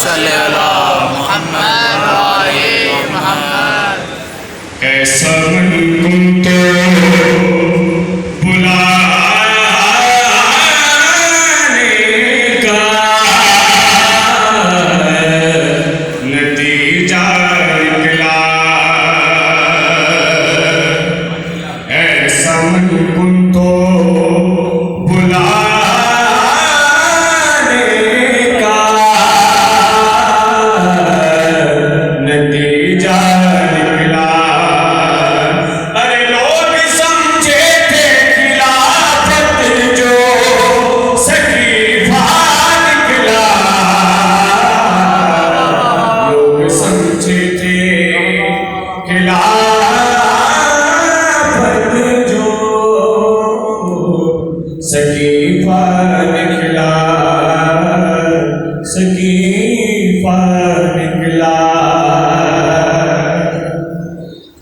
सल्ले अला मुहम्मद व आले मुहम्मद। कैसा मन तुम तो बुलाने का नतीजा निकला, ऐसा मन तुम तो बुलाने का नतीजा निकला। अरे लोग समझे थे खिलाफत जो सकीफा निकला, लोग समझे थे खिलाफत जो सकीफा निकला, सकीफा निकला।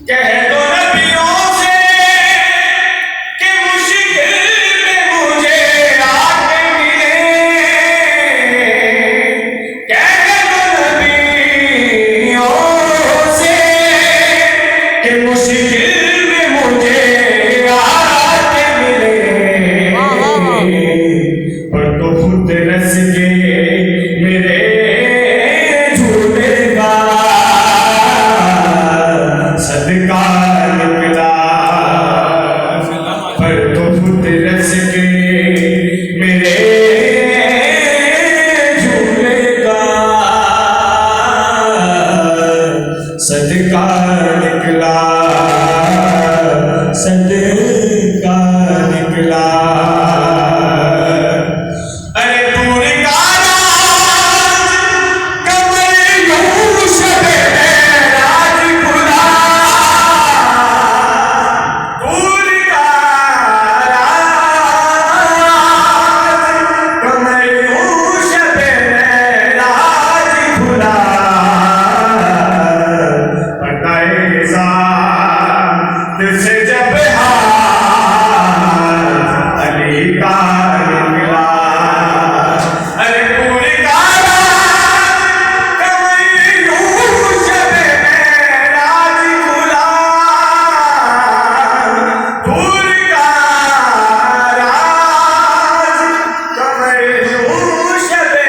कह दो नबियों से कि मुश्किल में मुझे आके मिले, कह दो नबियों से कि मुश्किल में मुझे आके मिले, पर तो खुद रस के मेरे झूले का सदका निकला, पर तो खुद रस के मेरे झूले का सदका निकला, सदका निकला। अरे दूर का राज कमर यूं शबे राज खुला, दूर का राज कमर यूं शबे राज खुला, पटाए ज़ात से जब हाथ अली का निकला। अरे पूरी का राज कमर यूं शबे राज खुला, पूरी का राज कमर यूं शबे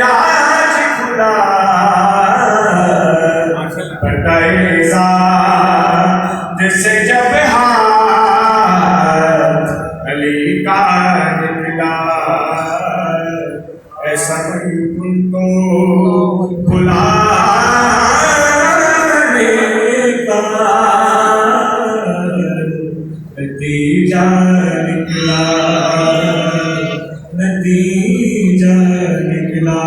राज खुला, पटाए ज़ात से जब हाथ अली का निकला, ऐसा मन तुमको बुलाने का नतीजा निकला, नतीजा निकला।